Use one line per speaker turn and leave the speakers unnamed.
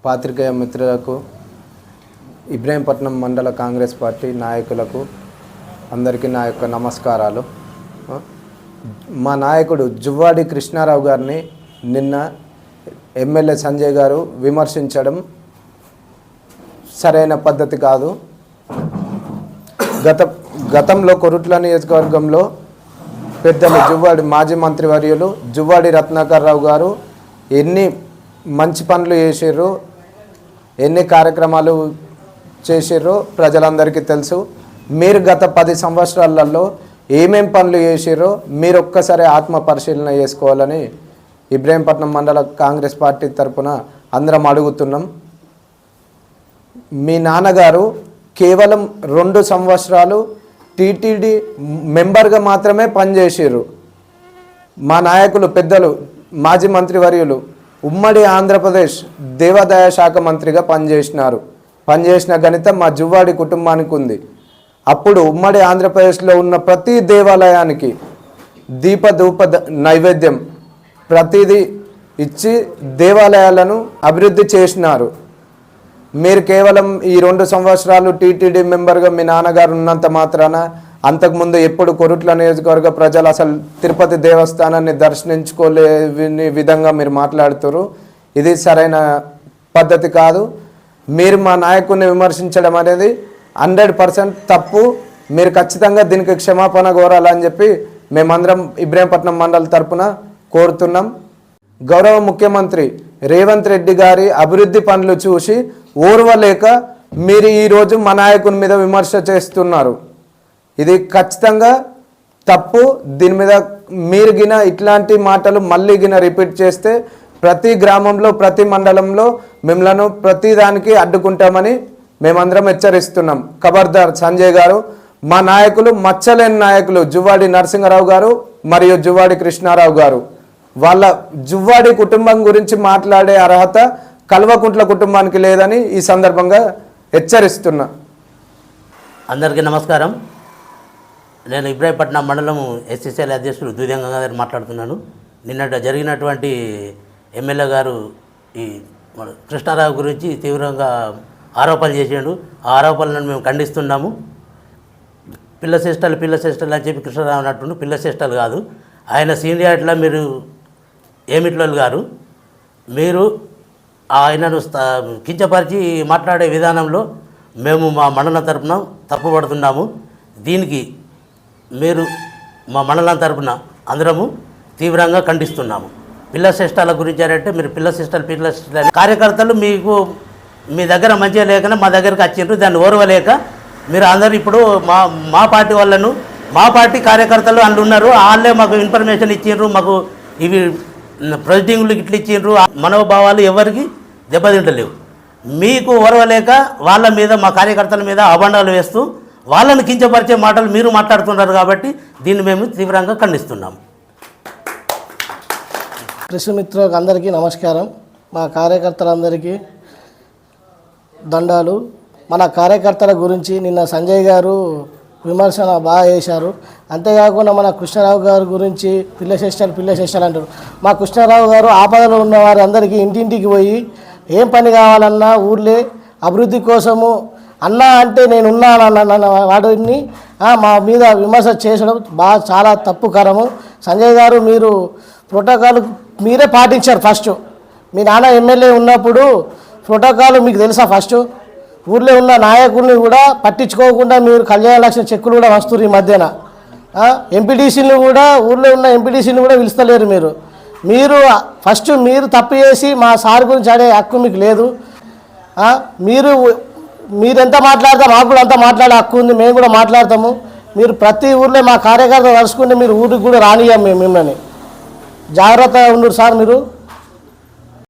పాత్రికేయ మిత్రులకు, ఇబ్రహీంపట్నం మండల కాంగ్రెస్ పార్టీ నాయకులకు అందరికీ నా యొక్క నమస్కారాలు. మా నాయకుడు జువ్వాడి కృష్ణారావు గారిని నిన్న ఎమ్మెల్యే సంజయ్ గారు విమర్శించడం సరైన పద్ధతి కాదు. గతంలో కొరుట్ల నియోజకవర్గంలో పెద్దలు జువ్వాడి మాజీ మంత్రివర్యులు జువ్వాడి రత్నాకర్ రావు గారు ఎన్ని మంచి పనులు చేసిర్రు, ఎన్ని కార్యక్రమాలు చేసిర్రో ప్రజలందరికీ తెలుసు. మీరు గత 10 సంవత్సరాలలో ఏమేం పనులు చేసిర్రో మీరు ఒక్కసారి ఆత్మ పరిశీలన చేసుకోవాలని ఇబ్రహీంపట్నం మండల కాంగ్రెస్ పార్టీ తరఫున అందరం అడుగుతున్నాం. మీ నాన్నగారు కేవలం 2 సంవత్సరాలు టీటీడీ మెంబర్గా మాత్రమే పనిచేసిర్రు. మా నాయకులు పెద్దలు మాజీ మంత్రివర్యులు ఉమ్మడి ఆంధ్రప్రదేశ్ దేవాదాయ శాఖ మంత్రిగా పనిచేసిన ఘనత మా జువ్వాడి కుటుంబానికి ఉంది. అప్పుడు ఉమ్మడి ఆంధ్రప్రదేశ్లో ఉన్న ప్రతి దేవాలయానికి దీపధూప నైవేద్యం ప్రతిదీ ఇచ్చి దేవాలయాలను అభివృద్ధి చేసినారు. మీరు కేవలం ఈ 2 సంవత్సరాలు టీటీడీ మెంబర్గా మీ నాన్నగారు ఉన్నంత మాత్రాన అంతకుముందు ఎప్పుడు కొరుట్ల నియోజకవర్గ ప్రజలు అసలు తిరుపతి దేవస్థానాన్ని దర్శించుకోలేని విధంగా మీరు మాట్లాడుతారు. ఇది సరైన పద్ధతి కాదు. మీరు మా నాయకుడిని విమర్శించడం అనేది 100% తప్పు. మీరు ఖచ్చితంగా దీనికి క్షమాపణ కోరాలని చెప్పి మేమందరం ఇబ్రహీంపట్నం మండలి తరపున కోరుతున్నాం. గౌరవ ముఖ్యమంత్రి రేవంత్ రెడ్డి గారి అభివృద్ధి పనులు చూసి ఓర్వలేక మీరు ఈరోజు మా నాయకుని మీద విమర్శ చేస్తున్నారు. ఇది ఖచ్చితంగా తప్పు. దీని మీద మీరు గిన ఇట్లాంటి మాటలు మళ్ళీ గిన రిపీట్ చేస్తే ప్రతి గ్రామంలో ప్రతి మండలంలో మిమ్మల్ని ప్రతి దానికి అడ్డుకుంటామని మేమందరం హెచ్చరిస్తున్నాం. ఖబర్దార్ సంజయ్ గారు. మా నాయకులు మచ్చలేని నాయకులు జువ్వాడి నరసింహారావు గారు మరియు జువ్వాడి కృష్ణారావు గారు. వాళ్ళ జువ్వాడి కుటుంబం గురించి మాట్లాడే అర్హత కల్వకుంట్ల కుటుంబానికి లేదని ఈ సందర్భంగా హెచ్చరిస్తున్నా.
అందరికీ నమస్కారం. నేను ఇబ్రహీంపట్నం మండలం ఎస్సీసీఎల్ అధ్యక్షుడు దూద్యం గంగాధర్ మాట్లాడుతున్నాను. నిన్నట జరిగినటువంటి ఎమ్మెల్యే గారు ఈ కృష్ణారావు గురించి తీవ్రంగా ఆరోపణలు చేసాడు. ఆ ఆరోపణలను మేము ఖండిస్తున్నాము. పిల్ల చేష్టలు అని చెప్పి కృష్ణారావు అన్నట్టు పిల్ల చేష్టలు కాదు. ఆయన సీనియారిటీలో మీరు ఏమిట్లోలు గారు, మీరు ఆయనను కించపరిచి మాట్లాడే విధానంలో మేము మా మండలం తరపున తప్పుపడుతున్నాము. దీనికి మీరు మా మండలం తరపున అందరము తీవ్రంగా ఖండిస్తున్నాము. పిల్ల శ్రేష్టాల గురించి అంటే మీరు పిల్ల శ్రేష్టాలు కార్యకర్తలు మీకు మీ దగ్గర మంచిగా లేకనే మా దగ్గరికి వచ్చిండ్రు. దాన్ని ఓర్వలేక మీరు అందరూ ఇప్పుడు మా పార్టీ వాళ్ళను మా పార్టీ కార్యకర్తలు అందులో ఉన్నారు. వాళ్ళే మాకు ఇన్ఫర్మేషన్ ఇచ్చిండ్రు, మాకు ఇవి ప్రొసీడింగ్లు ఇట్లా ఇచ్చిండ్రు. మనోభావాలు ఎవరికి దెబ్బతింటలేవు. మీకు ఓర్వలేక వాళ్ళ మీద మా కార్యకర్తల మీద అబండాలు వేస్తూ వాళ్ళని కించపరిచే మాటలు మీరు మాట్లాడుతున్నారు. కాబట్టి దీన్ని మేము తీవ్రంగా ఖండిస్తున్నాము.
కృష్ణమిత్రులకు అందరికీ నమస్కారం. మా కార్యకర్తలందరికీ దండాలు. మన కార్యకర్తల గురించి నిన్న సంజయ్ గారు విమర్శన బాగా చేశారు. అంతేకాకుండా మన కృష్ణారావు గారి గురించి పిల్ల చేష్టాలు అంటారు. మా కృష్ణారావు గారు ఆపదలో ఉన్న వారి అందరికీ ఇంటింటికి పోయి ఏం పని కావాలన్నా ఊర్లే అభివృద్ధి కోసము అన్నా అంటే నేనున్నానన్న వాటిని మా మీద విమర్శ చేయడం చాలా తప్పుకరము. సంజయ్ గారు మీరు ప్రోటోకాల్ మీరే పాటించారు. ఫస్ట్ మీ నాన్న ఎమ్మెల్యే ఉన్నప్పుడు ప్రోటోకాల్ మీకు తెలుసా? ఫస్ట్ ఊర్లో ఉన్న నాయకుల్ని కూడా పట్టించుకోకుండా మీరు కళ్యాణ లక్ష్మి చెక్కులు కూడా వస్తున్నారు. ఈ మధ్యన ఎంపీటీసీలు కూడా ఊర్లో ఉన్న ఎంపీటీసీని కూడా పిలుస్తలేరు. మీరు ఫస్ట్ మీరు తప్పు చేసి మా సార్ గురించి అనే హక్కు మీకు లేదు. మీరు ఎంత మాట్లాడితే మాకు కూడా అంత మాట్లాడే హక్కు ఉంది. మేము కూడా మాట్లాడతాము. మీరు ప్రతి ఊర్లో మా కార్యకర్త కలుసుకుంటే మీరు ఊరికి కూడా రానియ్యం మేము మిమ్మల్ని. జాగ్రత్తగా ఉండరు సార్ మీరు.